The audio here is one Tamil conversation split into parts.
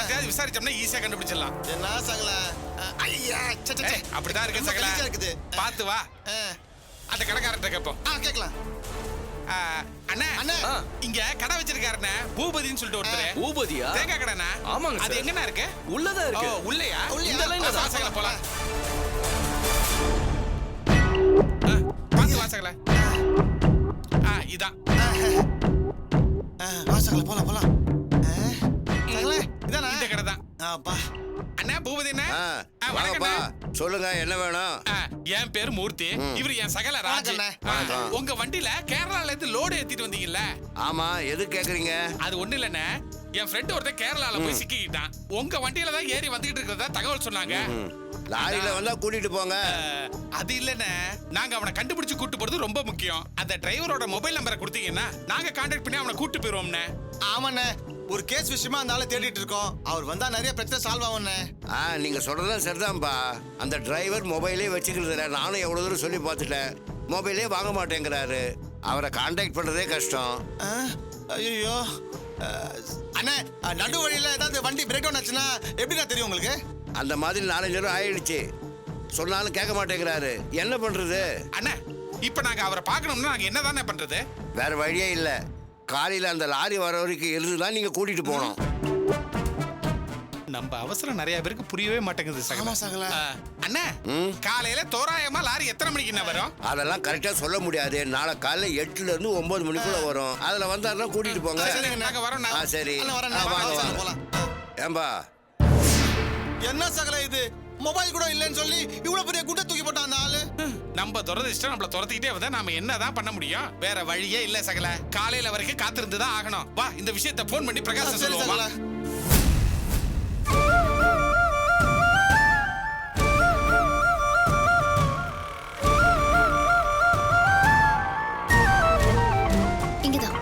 யார்கிட்டயாவது விசாரிச்சோம்னா ஈஸியா கண்டுபிடிச்சிடலாம். என்ன சகல? ஐயா, அப்படிதான் இருக்கு சகல. இருக்குது. பாத்து வா. அந்த கடைக்காரர்கிட்ட கேட்போம். கேட்கலாம். அண்ணா அண்ணா, இங்க கடை வச்சிருக்காருண்ணே, பூபதின்னு சொல்லிட்டு ஒருத்தர். பூபதியா? தேங்காய் கடைண்ணா. ஆமாங்க அது சார். எங்கண்ணா இருக்கு? உள்ளதா இருக்கு. உள்ளயா? இந்த லைன்ல தான். வாசகல போலாம். பாத்து வாசகல. இதான். வாசகல போலாம். சகல, இதானா? இந்த கடை தான். அப்பா. அண்ணா பூபதி அண்ணா. வாங்கப்பா, சொல்லுங்க என்ன வேணும்? என் பேரு மூர்த்தி, இவரு என் சகல ராஜ். வணக்கம். உங்க வண்டியில கேரளால இருந்து லோடு ஏத்திட்டு வந்தீங்கல்ல? ஆமா, எது கேக்குறீங்க? அது ஒண்ணு இல்லண்ணே, என் ஃப்ரெண்ட் ஒருத்தன் கேரளால போய் சிக்கிக்கிட்டான். உங்க வண்டியில தான் ஏறி வந்துகிட்டு இருக்கிறதா தகவல் சொன்னாங்க. லாரியில வந்தா கூட்டிட்டு போங்க. அது இல்லண்ணே, நாங்க அவனை கண்டுபிடிச்சு கூட்டு போறது ரொம்ப முக்கியம். அந்த டிரைவரோட மொபைல் நம்பரை கொடுத்தீங்கன்னா நாங்க கான்டாக்ட் பண்ணி அவனை கூட்டு போயிருவோம்ண்ணே. ஆமாண்ணே, ஒரு கேஸ் விஷயமா அந்த ஆளை தேடிட்டு இருக்கோம். அவர் வந்தா நிறைய பிரச்சனை சால்வ் ஆகும்ண்ணே. நீங்க சொல்றதும் சரிதான்ப்பா. அந்த டிரைவர் மொபைலே வச்சுக்கிறது இல்லை. நானும் எவ்வளவு தூரம் சொல்லி பார்த்துட்டேன். மொபைலே வாங்க மாட்டேங்கிறாரு. அவரை கான்டாக்ட் பண்றதே கஷ்டம். ஐயோ அண்ணே, நடு வழியில ஏதாவது வண்டி பிரேக் டவுன் ஆச்சுன்னா எப்படிண்ணா தெரியும் உங்களுக்கு? அந்த மாதிரி 4-5 தடவை ஆயிடுச்சு. சொன்னாலும் கேட்க மாட்டேங்கிறாரு. என்ன பண்றது? அண்ணா, இப்ப நாங்க அவரை பார்க்கணும்னா நாங்க என்னதானே பண்றது? வேற வழியே இல்ல. காலையில அந்த லாரி வர வரைக்கும் இருந்துதான் நீங்க கூட்டிட்டு போனோம். நம்ம அவசரம் நிறைய பேருக்கு புரியவே மாட்டேங்குது சகல. அண்ணா, காலையில தோராயமா லாரி எத்தனை மணிக்கு வரும்? அதெல்லாம் கரெக்டா சொல்ல முடியாது. நாளை காலையில 8ல இருந்து 9 மணிக்குள்ள வரும். அதுல வந்தாருன்னா கூட்டிட்டு போங்க. நாங்க வரோம். சரி, போலாம். ஏம்பா, என்ன சகல இது? மொபைல் கூட இல்லைன்னு சொல்லி இவ்வளவு பெரிய குண்டை தூக்கி போட்டான் அந்த ஆளு. நம்ம துரதிஷ்டம் நம்மள துரத்திக்கிட்டே வந்தா நாம என்னதான் பண்ண முடியும்? வேற வழியே இல்ல சகல. காலையில வரைக்கும் காத்திருந்துதான் ஆகணும். வா, இந்த விஷயத்தை போன் பண்ணி பிரகாஷ் சொல்லுவோம். இங்கதான்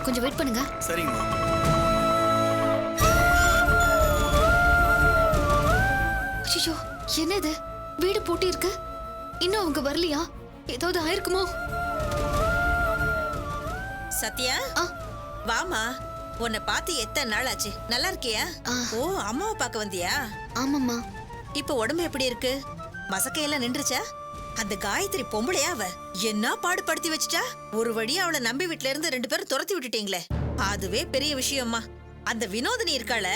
கொஞ்சம் வெயிட் பண்ணுங்க. சரிங்க. ஐயோ, என்னது? வீடு பூட்டி இருக்கு. இன்னும் அவங்க வரலையா? ஏதாவது ஆயிருக்குமோ? சத்யா, வாமா. உன்னை பார்த்து எத்தனை நாள் ஆச்சு? நல்லா இருக்கியா? ஓ, அம்மாவை பார்க்க வந்தியா? ஆமாம்மா. இப்ப உடம்பு எப்படி இருக்கு? மசக்கையெல்லாம் நின்றுச்சா? அந்த காயத்ரி பொம்பளையா அவ? என்ன பாடுபடுத்தி வச்சுட்டா? ஒரு வழியா அவளை நம்பி வீட்டுல இருந்து 2 பேரும் துரத்தி விட்டுட்டீங்களே, அதுவே பெரிய விஷயம்மா. அந்த வினோதினி இருக்காள,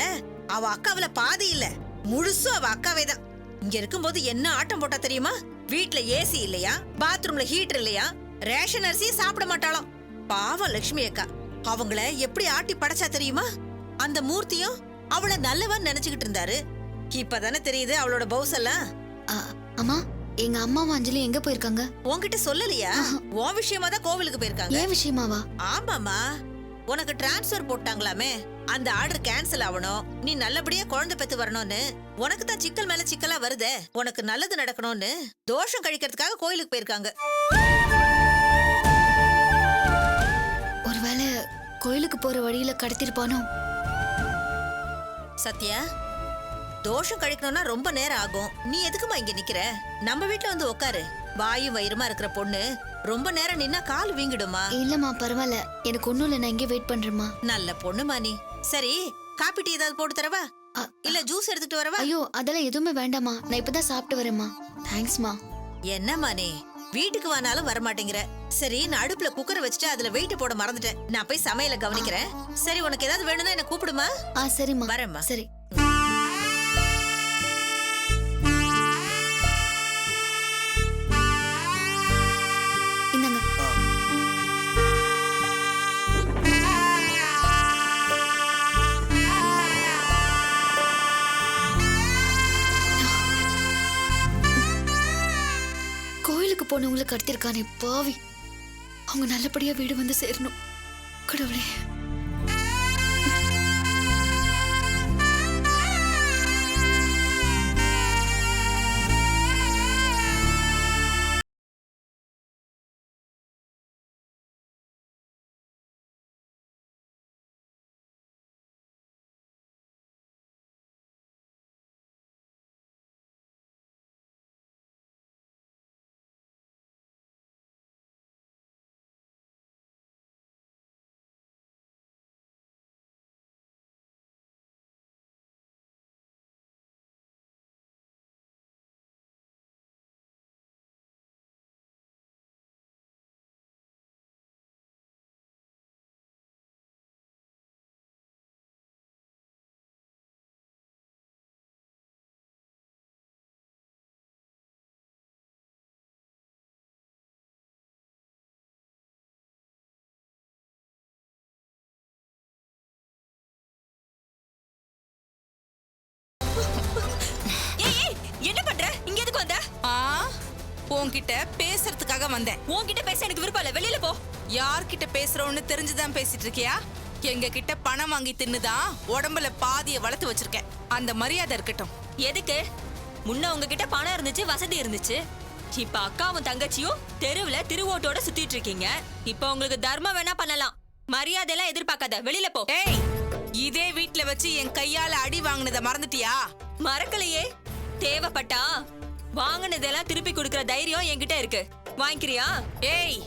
அவ அக்காவில பாதி இல்ல, முழுசும் அவ அக்காவே தான். இங்க இருக்கும்போது என்ன ஆட்டம் போட்டா தெரியுமா? வீட்டுல ஏசி இல்லையா, பாத்ரூம்ல ஹீட்டர் இல்லையா, ரேஷன் அரிசியே சாப்பிட மாட்டாளாம். பாவம் லட்சுமி அக்கா, அவங்கள எப்படி ஆட்டி படைச்சா தெரியுமா? அந்த மூர்த்தியும் அவளை நல்லவன் நினைச்சுக்கிட்டு இருந்தாரு. இப்பதானே தெரியுது அவளோட பவுஸ் எல்லாம். அம்மா, எங்க அம்மாவும் அஞ்சலி எங்க போயிருக்காங்க? உன்கிட்ட சொல்லலையா? உன் விஷயமா தான் கோவிலுக்கு போயிருக்காங்க. ஏன் விஷயமாவா? ஆமாமா, உனக்கு டிரான்ஸ்ஃபர் போட்டாங்களாமே, அந்த ஆர்டர் கேன்சல் ஆகணும், நீ நல்லபடியா குழந்தை பெத்து வரணும்னு. உனக்கு தான் சிக்கல் மேல சிக்கலா வருதே, உனக்கு நல்லது நடக்கணும்னு தோஷம் கழிக்கிறதுக்காக கோயிலுக்கு போயிருக்காங்க. ஒருவேளை கோயிலுக்கு போற வழியில கடத்திருப்பானோ? சத்யா, தோஷம் கழிக்கணும்னா ரொம்ப நேரம் ஆகும். நீ எதுக்குமா இங்க நிக்கிற? நம்ம வீட்டுல வந்து உட்காரு. வாயும் வயிறுமா இருக்கிற பொண்ணு ரொம்ப நேரம் நின்னா கால் வீங்கிடுமா? இல்லம்மா, பரவாயில்ல, எனக்கு ஒண்ணும் இல்ல. நான் இங்கே வெயிட் பண்றேம்மா. நல்ல பொண்ணுமா நீ. சரி, காப்பி டீ ஏதாவது போட்டு தரவா? இல்ல ஜூஸ் எடுத்துட்டு வரவா? ஐயோ, அதெல்லாம் எதுவுமே வேண்டாமா. நான் இப்பதான் சாப்பிட்டு வரேம்மா. தேங்க்ஸ்மா. என்னம்மா நீ வீட்டுக்கு வானாலும் வரமாட்டேங்கிற. சரி, நான் அடுப்புல குக்கரை வச்சுட்டு அதுல வெயிட் போட மறந்துட்டேன். நான் போய் சமையல கவனிக்கிறேன். சரி, உனக்கு ஏதாவது வேணும்னா என்ன கூப்பிடுமா? சரிம்மா. வரேம்மா. சரி. இந்தாங்க. கோயிலுக்கு போனவங்களை கடத்திருக்கானே பாவி. அவங்க நல்லபடியா வீடு வந்து சேரணும் கடவுளே. உன்கிட்ட பேசுறதுக்காக வந்தேன். உன்கிட்ட பேச எனக்கு விருப்பம் இல்ல, வெளியில போ. யார்கிட்ட பேசுறோம்னு தெரிஞ்சுதான் பேசிட்டு இருக்கியா? எங்க கிட்ட பணம் வாங்கி தின்னுதான் உடம்புல பாதிய வளர்த்து வச்சிருக்கேன். அந்த மரியாதை இருக்கட்டும். எதுக்கு? முன்ன உங்ககிட்ட பணம் இருந்துச்சு, வசதி இருந்துச்சு. இப்ப அக்காவும் தங்கச்சியும் தெருவுல திருவோட்டோட சுத்திட்டு இருக்கீங்க. இப்ப உங்களுக்கு தர்மம் வேணா பண்ணலாம், மரியாதை எல்லாம் எதிர்பார்க்காத, வெளியில போ. ஏய், இதே வீட்ல வச்சு என் கையால அடி வாங்கினத மறந்துட்டியா? மறக்கலையே. தேவைப்பட்டா வாங்கினதெல்லாம் திருப்பி கொடுக்கற தைரியம் என்கிட்ட இருக்கு, வாங்கிக்கிறியா? ஏய்,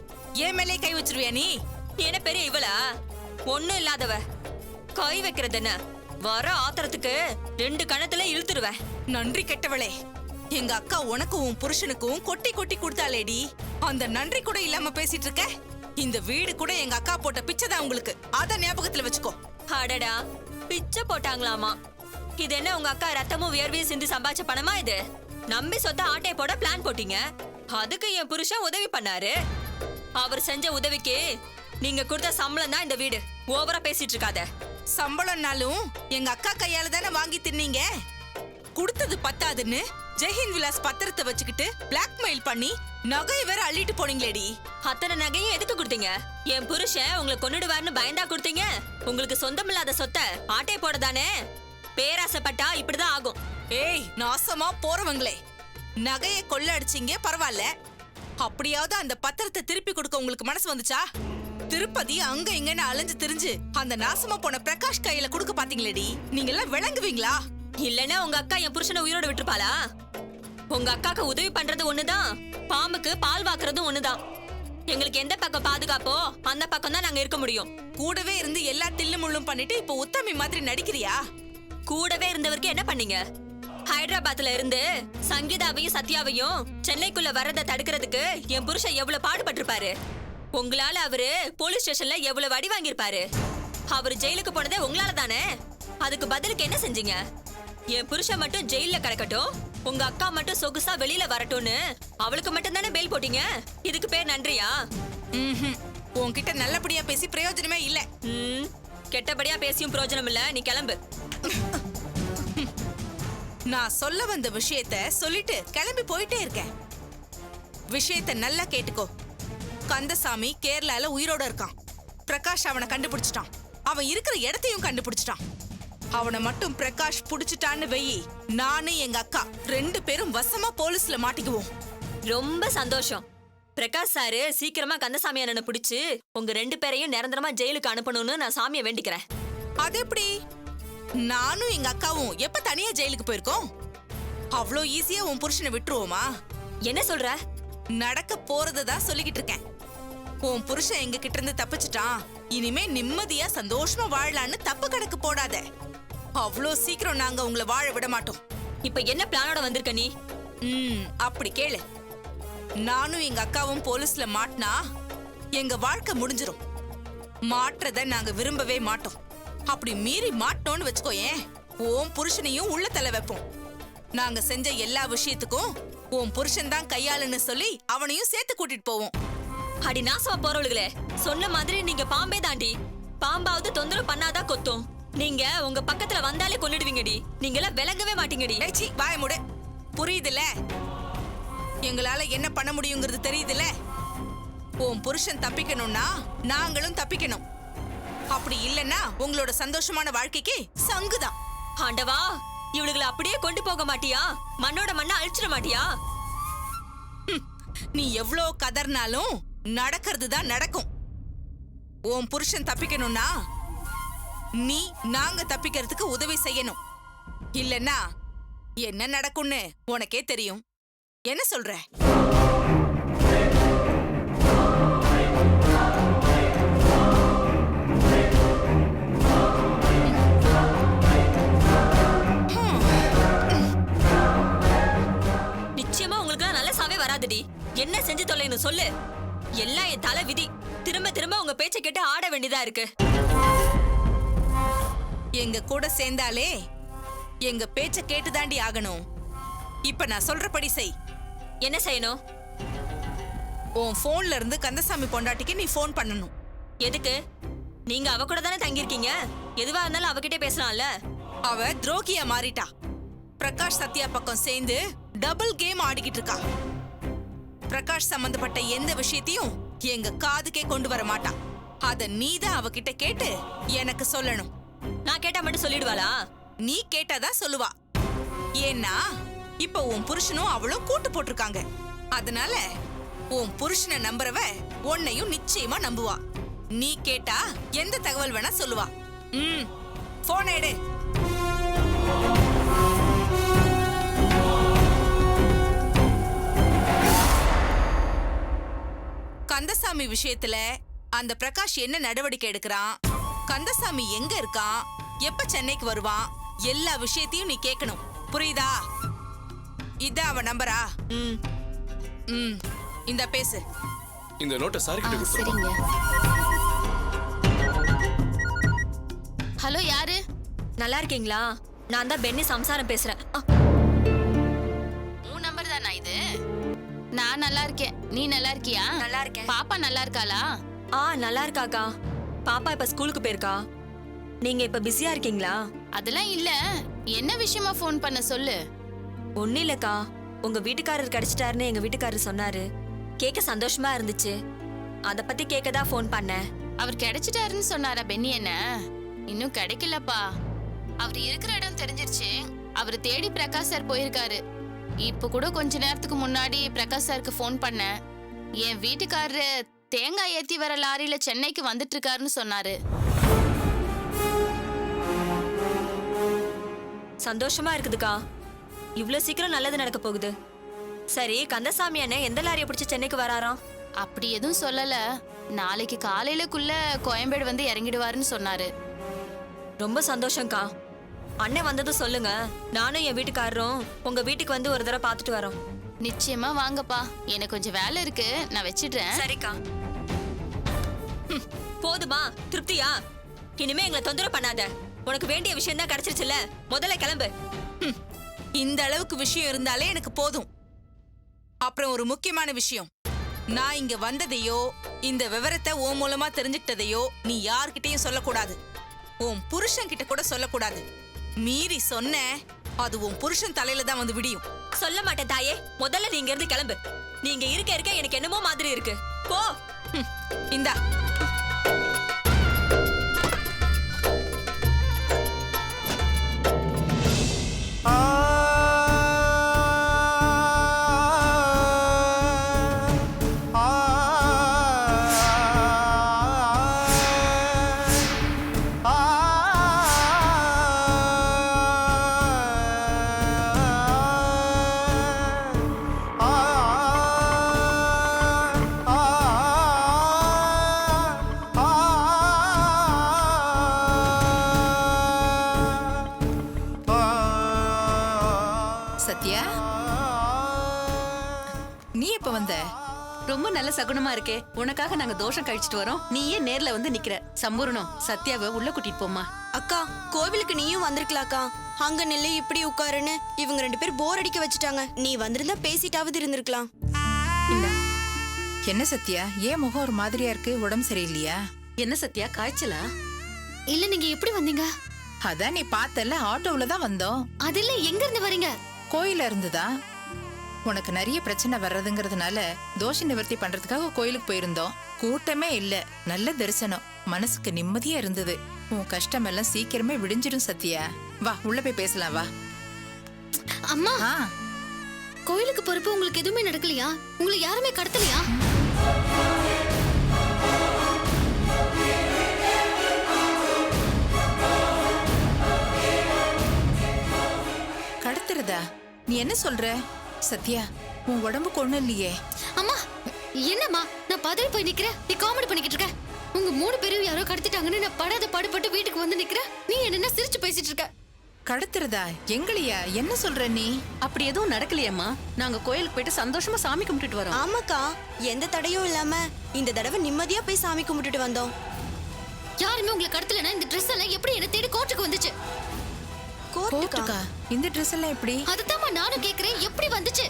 என் மேலே கை வச்சிருவியா நீ? நீ என்ன பெரிய இவளா? ஒண்ணும் இல்லாதவ. கை வைக்கிறது என்ன? வர ஆத்திரத்துக்கு 2 கணத்துல இழுத்துருவேன். நன்றி கெட்டவளே. எங்க அக்கா உனக்கும் உன் புருஷனுக்கும் கொட்டி கொட்டி கொடுத்தாலேடி. அந்த நன்றி கூட இல்லாம பேசிட்டு இருக்க. இந்த வீடு கூட எங்க அக்கா போட்ட பிச்சை தான் உங்களுக்கு. அத ஞாபகத்துல வச்சுக்கோ. அடடா, பிச்சை போட்டாங்களாமா? இது என்ன உங்க அக்கா ரத்தமும் வியர்வையும் சிந்து சம்பாதிச்ச பணமா இது? நம்பி சொத்த ஆட்டை போட பிளான் போட்டீங்க. அதுக்கு என் புருஷன் உதவி பண்ணாரு. அவர் செஞ்ச உதவிக்கு நீங்க கொடுத்த சம்பளம் தான் இந்த வீடு. ஓவரா பேசிட்டு இருக்காத. சம்பளம்னாலும் எங்க அக்கா கையால தானே வாங்கி தின்னீங்க. கொடுத்தது பத்தாதுன்னு ஜெய்ஹிந்த் விலாஸ் பத்திரத்தை வச்சுக்கிட்டு பிளாக்மெயில் பண்ணி நகையை வேற அள்ளிட்டு போனீங்களேடி. அத்தனை நகையும் எதுக்கு கொடுத்தீங்க? என் புருஷன் உங்களை கொன்னுடுவார்னு பயந்தா கொடுத்தீங்க? உங்களுக்கு சொந்தமில்லாத சொத்தை ஆட்டை போடதானே? பேராசைப்பட்டா இப்படிதான் ஆகும். ஏய், நாசமா போறவங்களே, நகையை கொள்ள அடிச்சீங்க பரவாயில்ல. அப்படியாவது அந்த பத்திரத்தை திருப்பி கொடுக்க உங்களுக்கு மனசு வந்துச்சா? திருப்பதி அங்க இங்கன்னு அலைஞ்சு திரிஞ்சு அந்த நாசமா போன பிரகாஷ் கையில கொடுக்க பாத்தீங்களேடி. நீங்க எல்லாம் விளங்குவீங்களா? இல்லன்னா உங்க அக்கா என் புருஷனை உயிரோட விட்டுருப்பாளா? உங்க அக்காக்கு உதவி பண்றது ஒண்ணுதான், பாம்புக்கு பால் வாக்குறதும் ஒண்ணுதான். எங்களுக்கு எந்த பக்கம் பாதுகாப்போ அந்த பக்கம் தான் நாங்க இருக்க முடியும். கூடவே இருந்து எல்லா தில்லு முள்ளும் பண்ணிட்டு இப்ப உத்தமி மாதிரி நடிக்கிறியா? கூடவே இருந்தவருக்கு என்ன பண்ணீங்க? ஹைதராபாத்ல இருந்து சங்கீதாவையும் சத்யாவையும் சென்னைக்குள்ள வர்றதை தடுக்கிறதுக்கு என் புருஷன் எவ்வளவு பாடுபட்டிருப்பாரு. உங்களால அவரு போலீஸ் ஸ்டேஷன்ல எவ்வளவு அடி வாங்கியிருப்பாரு. அவரு ஜெயிலுக்கு போனதே உங்களால தானே. அதுக்கு பதிலுக்கு என்ன செஞ்சீங்க? என் புருஷன் மட்டும் ஜெயில கிடக்கட்டும், உங்க அக்கா மட்டும் சொகுசா வெளியில வரட்டும்னு அவளுக்கு மட்டும் தானே பெயில் போட்டீங்க. இதுக்கு பேர் நன்றியா? உன்கிட்ட நல்லபடியா பேசி பிரயோஜனமே இல்ல. கெட்டபடியா பேசியும் பிரயோஜனம் இல்ல. நீ கிளம்பு. நான் சொல்ல வந்த விஷயத்த சொல்லிட்டு கிளம்பி போயிட்டே இருக்கேன். விஷயத்த நல்லா கேட்டுக்கோ. கந்தசாமி கேரளால உயிரோட இருக்கான். பிரகாஷ் அவனை கண்டுபிடிச்சிட்டான். அவன் இருக்கிற இடத்தையும் கண்டுபிடிச்சிட்டான். அவனை மட்டும் பிரகாஷ் புடிச்சிட்டான்னு வெயி, நானு எங்க அக்கா 2 பேரும் வசமா போலீஸ்ல மாட்டிக்குவோம். ரொம்ப சந்தோஷம். பிரகாஷ் சாரு சீக்கிரமா கந்தசாமி அண்ணனை பிடிச்சு உங்க 2 பேரையும் நிரந்தரமா ஜெயிலுக்கு அனுப்பணும்னு நான் சாமியை வேண்டிக்கிறேன். அது எப்படி? நானும் எங்க அக்காவும் எப்ப தனியா ஜெயிலுக்கு போயிருக்கோம்? அவ்வளோ ஈஸியா உன் புருஷனை விட்டுருவோமா? என்ன சொல்ற? நடக்க போறதுதான் சொல்லிக்கிட்டு இருக்கேன். உன் புருஷன் எங்க கிட்ட இருந்து தப்பிச்சிட்டான், இனிமே நிம்மதியா சந்தோஷமா வாழலான்னு தப்பு கணக்கு போடாத. அவ்வளோ சீக்கிரம் நாங்க உங்களை வாழ விட மாட்டோம். இப்ப என்ன பிளானோட வந்திருக்க நீ? அப்படி கேளு. நானும் எங்க அக்காவும் போலீஸ்ல மாட்டினா எங்க வாழ்க்கை முடிஞ்சிரும். மாற்றத நாங்க விரும்பவே மாட்டோம். அப்படி மீறி மாட்டோம்னு வச்சுக்கோயேன், உன் புருஷனையும் உள்ள தள்ள வைப்போம். நாங்க செஞ்ச எல்லா விஷயத்துக்கும் உன் புருஷன் தான் கையாளுன்னு சொல்லி அவனையும் சேர்த்து கூட்டிட்டு போவோம். அடி நாசமா போறவளுகளே, சொன்ன மாதிரி நீங்க பாம்பே தாண்டி. பாம்பாவது தொந்தரவு பண்ணாதான் கொத்தும். நீங்க உங்க பக்கத்துல வந்தாலே கொன்னுடுவீங்கடி. நீங்க எல்லாம் விளங்கவே மாட்டீங்கடி. ஏச்சி, வாய மூடு. புரியுதுல? எங்களால என்ன பண்ண முடியுங்கிறது தெரியுதுல? உன் புருஷன் தப்பிக்கணும்னா நாங்களும் தப்பிக்கணும். அப்படி இல்லன்னா உங்களோட சந்தோஷமான வாழ்க்கைக்கு சங்குதான். ஆண்டவா, இவளுகளை அப்படியே கொண்டு போக மாட்டியா? மண்ணோட மண்ணை அழிச்சிட மாட்டியா? நீ எவ்வளோ கதர்னாலும் நடக்கிறது தான் நடக்கும். உன் புருஷன் தப்பிக்கணும்னா நீ நாங்க தப்பிக்கிறதுக்கு உதவி செய்யணும். இல்லன்னா என்ன நடக்கும்னு உனக்கே தெரியும். என்ன சொல்ற? நிச்சயமா உங்களுக்கு நல்ல சாவே வராதுடி. என்ன செஞ்சு தொலைன்னு சொல்லு. எல்லாம் என் தலை விதி. திரும்ப திரும்ப உங்க பேச்சை கேட்டு ஆட வேண்டியதா இருக்கு. எங்க கூட சேர்ந்தாலே எங்க பேச்ச கேட்டுதாண்டி ஆகணும். இப்ப நான் சொல்றபடி செய். என்ன செய்யணும்? உன் போன்ல இருந்து கந்தசாமி பொண்டாட்டிக்கு நீ போன் பண்ணணும். எதுக்கு? நீங்க அவ கூட தானே தங்கியிருக்கீங்க. எதுவா இருந்தாலும் அவகிட்டே பேசலாம்ல. அவ துரோகியா மாறிட்டா. பிரகாஷ் சத்யா பக்கம் சேர்ந்து டபுள் கேம் ஆடிக்கிட்டு இருக்கா. பிரகாஷ் சம்பந்தப்பட்ட எந்த விஷயத்தையும் எங்க காதுக்கே கொண்டு வர மாட்டான். அத நீதான் அவகிட்ட கேட்டு எனக்கு சொல்லணும். நான் கேட்டா மட்டும் சொல்லிடுவாளா? நீ கேட்டாதான் சொல்லுவா. ஏன்னா இப்ப உன் புருஷனும் அவளும் கூட்டு போட்டிருக்காங்க. அதனால உன் புருஷனை நம்புறவ உன்னையும் நிச்சயமா நம்புவா. நீ கேட்டா எந்த தகவல் வேணா சொல்லுவா. போன் எடு. கந்தசாமி விஷயத்துல அந்த பிரகாஷ் என்ன நடவடிக்கை எடுக்கிறான், கந்தசாமி எங்க இருக்கான், எப்ப சென்னைக்கு வருவான், எல்லா விஷயத்தையும் நீ கேட்கணும். புரியுதா? இதான் அவ நம்பரா? இந்த பேசு. இந்த நோட்டை சார் கிட்ட கொடுத்துருங்க. சரிங்க. ஹலோ, யாரு? நல்லா இருக்கீங்களா? நான் தான் பென்னி சம்சாரம் பேசுறேன். உன் நம்பர் தானா இது? நான் நல்லா இருக்கேன். நீ நல்லா இருக்கியா? நல்லா இருக்கேன். பாப்பா நல்லா இருக்காளா? நல்லா இருக்காக்கா. பாப்பா இப்ப ஸ்கூலுக்கு போயிருக்கா. நீங்க இப்ப பிஸியா இருக்கீங்களா? அதெல்லாம் இல்ல. என்ன விஷயமா ஃபோன் பண்ண சொல்லு. ஒண்ணு இல்லக்கா, உங்க வீட்டுக்காரர் கிடைச்சிட்டாருன்னு எங்க வீட்டுக்காரர் சொன்னாரு. கேட்க சந்தோஷமா இருந்துச்சு. அத பத்தி கேட்கதான் ஃபோன் பண்ணேன். அவர் கிடைச்சிட்டாருன்னு சொன்னாரா பென்னி? என்ன இன்னும் கிடைக்கலப்பா. அவர் இருக்கிற இடம் தெரிஞ்சிருச்சு. அவர் தேடி பிரகாஷ் சார் போயிருக்காரு. இப்ப கூட கொஞ்ச நேரத்துக்கு முன்னாடி பிரகாஷ் சாருக்கு ஃபோன் பண்ணேன். என் வீட்டுக்காரரு தேங்காய் ஏத்தி வர லாரியில சென்னைக்கு வந்துட்டு இருக்காருன்னு சொன்னாரு. சந்தோஷமா இருக்குதுக்கா. இவ்ளோ சீக்கிரம் நல்லது நடக்க போகுது. சரி, கந்தசாமி அண்ணன் எந்த லாரியை பிடிச்சு சென்னைக்கு வராராம்? அப்படி எதுவும் சொல்லல. நாளைக்கு காலையிலக்குள்ள கோயம்பேடு வந்து இறங்கிடுவாருன்னு சொன்னாரு. ரொம்ப சந்தோஷம்க்கா. அண்ணன் வந்ததும் சொல்லுங்க. நானும் என் வீட்டுக்காரரும் உங்க வீட்டுக்கு வந்து ஒரு தடவை பார்த்துட்டு வரோம். நிச்சயமா வாங்கப்பா. எனக்கு கொஞ்சம் வேலை இருக்கு, நான் வச்சிடுறேன். சரிக்கா. போதுமா? திருப்தியா? இனிமே எங்களை தொந்தரவு பண்ணாத. உனக்கு வேண்டிய விஷயம் தான் கிடைச்சிருச்சுல, முதல்ல கிளம்பு. இந்த அளவுக்கு விஷயம் இருந்தாலே எனக்கு போதும். அப்புறம் ஒரு முக்கியமான விஷயம், நான் இங்க வந்ததையோ இந்த விவரத்தை உன் மூலமா தெரிஞ்சுக்கிட்டதையோ நீ யார்கிட்டயும் சொல்லக்கூடாது. உன் புருஷன் கிட்ட கூட சொல்லக்கூடாது. மீறி சொன்ன அது உன் புருஷன் தலையில தான் வந்து விடியும். சொல்ல மாட்டேன் தாயே. முதல்ல நீங்க இருந்து கிளம்பு. நீங்க இருக்க எனக்கு என்னமோ மாதிரி இருக்கு. போ. இந்தா. சத்யா, நீ எப்ப வந்த? ரொம்ப நல்ல சகுனமா இருக்கே. உனக்காக நாங்க தோஷம் கழிச்சிட்டு வரோம். நீயே நேர்ல வந்து நிக்கிற. சம்பூர்ணம், சத்யாவை உள்ள கூட்டிட்டு போமா. அக்கா, கோவிலுக்கு நீயும் வந்திருக்கலாக்கா. அங்க நில்லு, இப்படி உட்காருன்னு இவங்க 2 பேர் போர் அடிக்க வச்சுட்டாங்க. நீ வந்திருந்தா பேசிட்டாவது இருந்திருக்கலாம். என்ன சத்யா, ஏன் முகம் ஒரு மாதிரியா இருக்கு? உடம்பு சரியில்லையா? என்ன சத்யா, காய்ச்சலா? இல்ல, நீங்க எப்படி வந்தீங்க? அதான் நீ பார்த்தல, ஆட்டோவுல தான் வந்தோம். அதில்ல எங்க இருந்து வரீங்க? கோயில இருந்துதா? உனக்கு நிறைய பிரச்சனை வர்றதுங்கிறதுனால தோஷ நிவர்த்தி பண்றதுக்காக கோயிலுக்கு போயிருந்தோம். கூட்டமே இல்ல, நல்ல தரிசனம், மனசுக்கு நிம்மதியா இருந்தது. உன் கஷ்டம் எல்லாம் சீக்கிரமே விடிஞ்சிடும் சத்யா. வா, உள்ள போய் பேசலாம், வா. அம்மா, கோயிலுக்கு போறப்ப உங்களுக்கு எதுவுமே நடக்கலையா? உங்களை யாருமே கடத்தலையா? கடத்துறதா? நீ என்ன சொல்ற சத்யா? உன் உடம்புக்கு ஒண்ணும் இல்லையே. அம்மா, என்னம்மா நான் பதறி போய் நிக்கிறேன். நீ காமெடி பண்ணிக்கிட்டு இருக்க. உங்க 3 பேரும் யாரோ கடத்திட்டாங்கன்னு நான் படாத பாடுபட்டு வீட்டுக்கு வந்து நிக்கிறேன். நீ என்ன சிரிச்சு பேசிட்டு இருக்க? கடத்துறதா? எங்களையா? என்ன சொல்ற நீ? அப்படி எதுவும் நடக்கலையம்மா. நாங்க கோயிலுக்கு போயிட்டு சந்தோஷமா சாமி கும்பிட்டுட்டு வரோம். ஆமாக்கா, எந்த தடையும் இல்லாம இந்த தடவை நிம்மதியா போய் சாமி கும்பிட்டுட்டு வந்தோம். யாருமே உங்களை கடத்தலனா இந்த ட்ரெஸ் எல்லாம் எப்படி என்ன தேடி கோர்ட்டுக்கு வந்துச்சு? கோர்ட்டுக்கா? இந்த ட்ரெஸ் எல்லாம் எப்படி? அதுதாம்மா நானும் கேக்குறேன், எப்படி வந்துச்சு?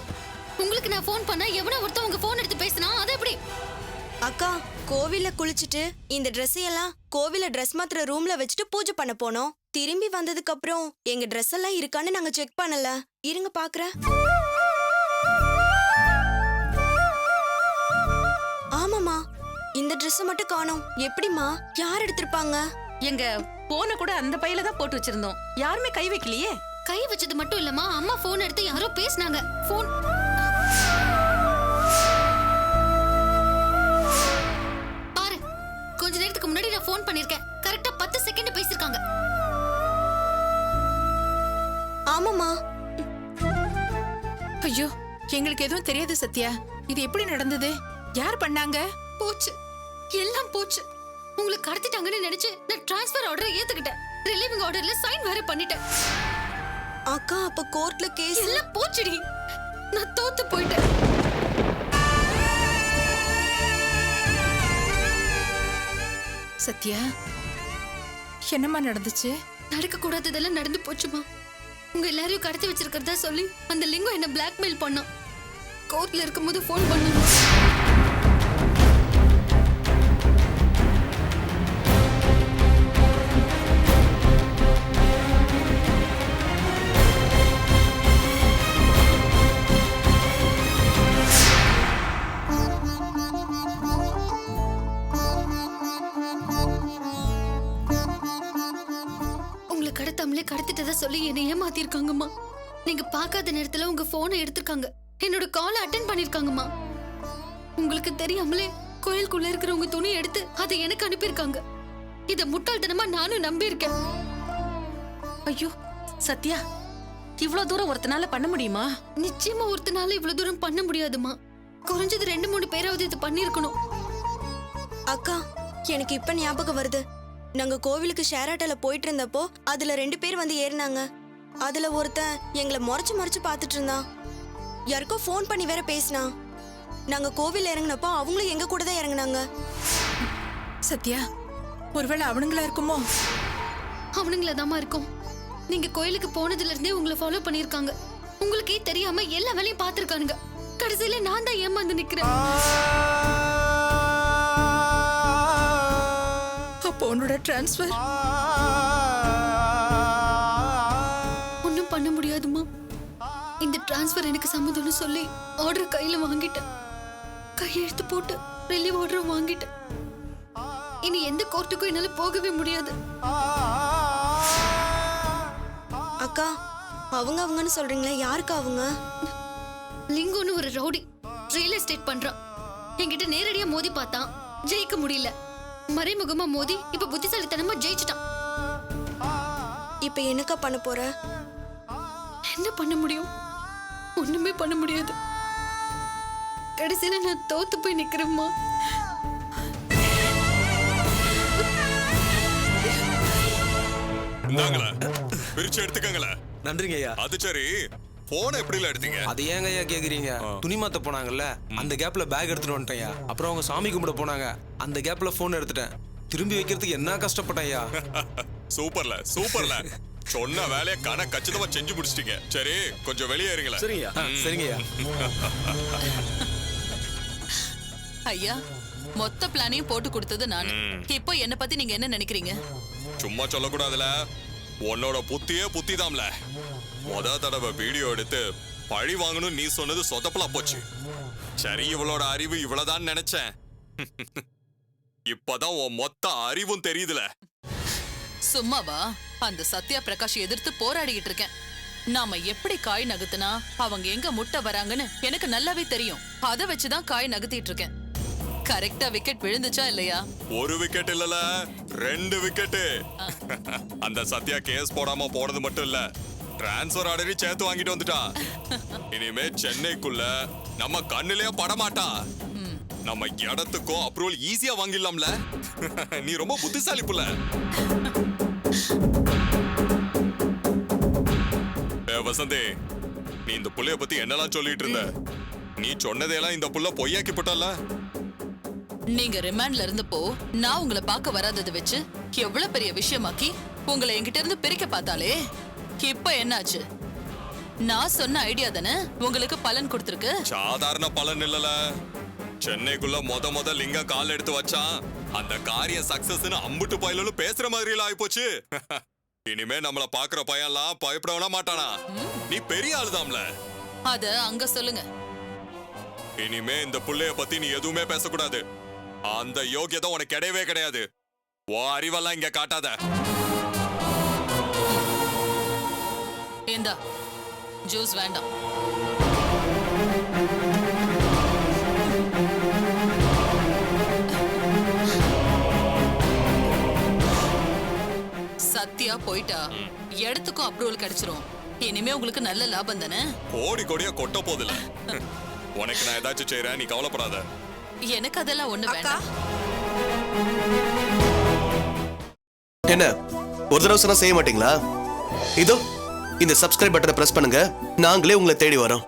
உங்களுக்கு நான் ஃபோன் பண்ணா எவனோ ஒருத்தன் உங்க ஃபோன் எடுத்து பேசினா, அது எப்படி? அக்கா, கோவில்ல குளிச்சுட்டு இந்த Dress எல்லாம் கோவில ட்ரெஸ் மாத்திர ரூம்ல வச்சுட்டு பூஜை பண்ண போனோம். திரும்பி வந்ததுக்கு அப்புறம் எங்க Dress எல்லாம் இருக்கான்னு நாங்க செக் பண்ணல. இருங்க பாக்குறேன். அந்த Dress மட்டும் காணோம். எப்படிமா? யார் எடுத்திருப்பாங்க? எங்க போன கூட அந்த பையில தான் போட்டு வச்சிருந்தோம். யாருமே கை வைக்கலையே. கை வச்சது மட்டும் இல்லம்மா, அம்மா போன் எடுத்து யாரோ பேசினாங்க. போன் பாரு, கொஞ்ச நேரத்துக்கு முன்னாடி நான் போன் பண்ணிருக்கேன். கரெக்டா 10 செகண்ட் பேசிருக்காங்க. ஆமாமா. ஐயோ, எங்களுக்கு எதுவும் தெரியாது சத்யா. இது எப்படி நடந்தது? யார் பண்ணாங்க? போச்சு, எல்லாம் போச்சு. உங்களை கடத்திட்டாங்கன்னு நினைச்சு நான் டிரான்ஸ்ஃபர் ஆர்டரை ஏத்துக்கிட்டேன். ரிலீவிங் ஆர்டர்ல சைன் வேற பண்ணிட்டேன். அக்கா, அப்ப கோர்ட்ல கேஸ் எல்லாம் போச்சுடி. நான் தோத்து போயிட்டேன். சத்யா, என்னம்மா நடந்துச்சு? நடக்க கூடாததெல்லாம் நடந்து போச்சுமா. உங்க எல்லாரையும் கடத்தி வச்சிருக்கிறதா சொல்லி அந்த லிங்கம் என்ன பிளாக்மெயில் பண்ணான். கோர்ட்ல இருக்கும்போது ஃபோன் பண்ணான். கடத்தாமலே கடத்திட்டதா சொல்லி என்னை ஏமாத்திருக்காங்கம்மா. நீங்க பார்க்காத நேரத்துல உங்க போனை எடுத்திருக்காங்க. என்னோட காலை அட்டென்ட் பண்ணிருக்காங்கம்மா. உங்களுக்கு தெரியாமலே கோயிலுக்குள்ள இருக்கிற உங்க துணி எடுத்து அதை எனக்கு அனுப்பியிருக்காங்க. இத முட்டாள்தனமா நானும் நம்பி இருக்கேன். ஐயோ சத்யா, இவ்வளவு தூரம் ஒருத்தனால பண்ண முடியுமா? நிச்சயமா ஒருத்தனால இவ்வளவு தூரம் பண்ண முடியாதுமா. குறைஞ்சது 2-3 பேராவது இது பண்ணிருக்கணும். அக்கா, எனக்கு இப்ப ஞாபகம் வருது. நாங்க கோவிலுக்கு ஷேர் ஆட்டோல போயிட்டு இருந்தப்போ அதுல 2 பேர் வந்து ஏறினாங்க. அதுல ஒருத்தன் எங்களை முறைச்சு பாத்துட்டு இருந்தான். யாருக்கோ ஃபோன் பண்ணி வேற பேசினான். நாங்க கோவில் இறங்கினப்போ அவங்களும் எங்க கூட தான் இறங்குனாங்க. சத்யா, ஒருவேளை அவனுங்களா இருக்குமோ? அவனுங்களதாமா இருக்கும். நீங்க கோயிலுக்கு போனதுல இருந்தே உங்களை ஃபாலோ பண்ணிருக்காங்க. உங்களுக்கே தெரியாம எல்லா வேலையும் பாத்துருக்கானுங்க. கடைசியில நான் தான் ஏமாந்து நிக்கிறேன். அப்போ உன்னோட டிரான்ஸ்ஃபர் ஒன்னும் பண்ண முடியாதுமா. இந்த டிரான்ஸ்ஃபர் எனக்கு சம்மதம்னு சொல்லி ஆர்டர் கையில வாங்கிட்டேன். கையெழுத்து போட்டு ரிலீவ் ஆர்டர் வாங்கிட்டேன். இனி எந்த கோர்ட்டுக்கும் என்னால போகவே முடியாது. அக்கா, அவங்கன்னு சொல்றீங்களே, யாருக்கு அவங்க? லிங்கோன்னு ஒரு ரவுடி ரியல் எஸ்டேட் பண்றான். என்கிட்ட நேரடியா மோதி பார்த்தான், ஜெயிக்க முடியல. மறைமுகமா மோதி இப்ப புத்திசாலித்தனமா ஜெயிச்சிட்டான். இப்ப என்னக்கா பண்ண போற? என்ன பண்ண முடியும்? ஒண்ணுமே பண்ண முடியாது. கடைசியில நான் தோத்து போய் நிக்கிறேம்மா. இந்தாங்களே, பிரிச்சு எடுத்துக்கங்களே. நன்றிங்க ஐயா. அது சரி, போன் எப்படில எடுத்தீங்க? அது ஏங்க ஐயா கேக்குறீங்க? துணி மாத்த போனாங்கல்ல, அந்த கேப்ல பேக் எடுத்துட்டு வந்துட்டேன்யா. அப்புறம் அவங்க சாமி கும்பிட போனாங்க, அந்த கேப்ல போன் எடுத்துட்டேன். திரும்பி வைக்கிறதுக்கு என்ன கஷ்டப்பட்டேன் ஐயா. சூப்பர்ல சூப்பர்ல, சொன்ன வேலையை கச்சிதமா செஞ்சு முடிச்சிட்டீங்க. சரி, கொஞ்சம் வெளியே இருங்களேன். சரிங்கய்யா. சரிங்கய்யா. ஐயா, மொத்த பிளானையும் போட்டு கொடுத்தது நான். இப்போ என்ன பத்தி நீங்க என்ன நினைக்கிறீங்க? சும்மா சொல்லக்கூடாதுல, உன்னோட புத்தியே புத்திதாம்ல. முத தடவை வீடியோ எடுத்து பழி வாங்கணும் நீ சொன்னது சொதப்பலா போச்சு. சரி, இவளோட அறிவு இவ்வளவுதான் நினைச்சேன். இப்பதான் உன் மொத்த அறிவும் தெரியுதுல. சும்மாவா? அந்த சத்யா பிரகாஷ் எதிர்த்து போராடிட்டு இருக்கேன். நாம எப்படி காய் நகர்த்தினா அவங்க எங்க முட்டை வராங்கன்னு எனக்கு நல்லாவே தெரியும். அதை வச்சுதான் காய் நகர்த்திட்டு இருக்கேன். கரெக்டா விக்கெட் விழுந்துச்சா இல்லையா? ஒரு விக்கெட் இல்லல, 2 விக்கெட். அந்த சத்யா கேஸ் போடாம போனது மட்டும் இல்ல, டிரான்ஸ்பர் ஆர்டரை சேர்த்து வாங்கிட்டு வந்துட்டா. இனிமே சென்னைக்குள்ள நம்ம கண்ணிலே படமாட்டா. நம்ம இடத்துக்கும் அப்ரூவல் ஈஸியா வாங்கிடலாம்ல. நீ ரொம்ப புத்திசாலி புள்ள. வசந்தி, நீ இந்த புள்ளைய பத்தி என்னெல்லாம் சொல்லிட்டு இருந்த? நீ சொன்னதையெல்லாம் இந்த புள்ள பொய்யாக்கி போட்டல. நீங்க ரிமாண்ட்ல இருந்தப்போ நான் உங்களை பார்க்க வராததை வச்சு எவ்வளவு பெரிய விஷயமாக்கி உங்களை என்கிட்ட இருந்து பிரிக்க பார்த்தாலே, இப்ப என்னாச்சு? நான் சொன்ன ஐடியா தானே உங்களுக்கு பலன் கொடுத்திருக்கு. சாதாரண பலன் இல்லல. சென்னைக்குள்ள முத லிங்கம் கால் எடுத்து வச்சான். அந்த காரியம் சக்சஸ்னு அம்புட்டு பயிலும் பேசுற மாதிரி எல்லாம் ஆயிப்போச்சு. இனிமே நம்மள பாக்குற பையன்லாம் பயப்படவே மாட்டானா? நீ பெரிய ஆளுதாம்ல. அத அங்க சொல்லுங்க. இனிமே இந்த புள்ளைய பத்தி நீ எதுவுமே பேசக்கூடாது. அந்த யோகியதை உனக்கு கிடையவே கிடையாது. உன் அறிவெல்லாம் இங்க காட்டாத. ஏந்தா ஜூஸ் வேண்டாம். சத்யா போயிட்டா இடத்துக்கும் அப்ரூவல் கிடைச்சிரும். இனிமே உங்களுக்கு நல்ல லாபம் தானே? கோடி கோடியா கொட்ட போதில்ல. உனக்கு நான் ஏதாச்சும் செய்யறேன், நீ கவலைப்படாத. எனக்கு அதெல்லாம் ஒண்ணு வேண்டாம். என்ன ஒரு தடவை சொன்னா செய்ய மாட்டீங்களா? இதோ இந்த சப்ஸ்கிரைப் பட்டனை பிரஸ் பண்ணுங்க, நாங்களே உங்களை தேடி வரோம்.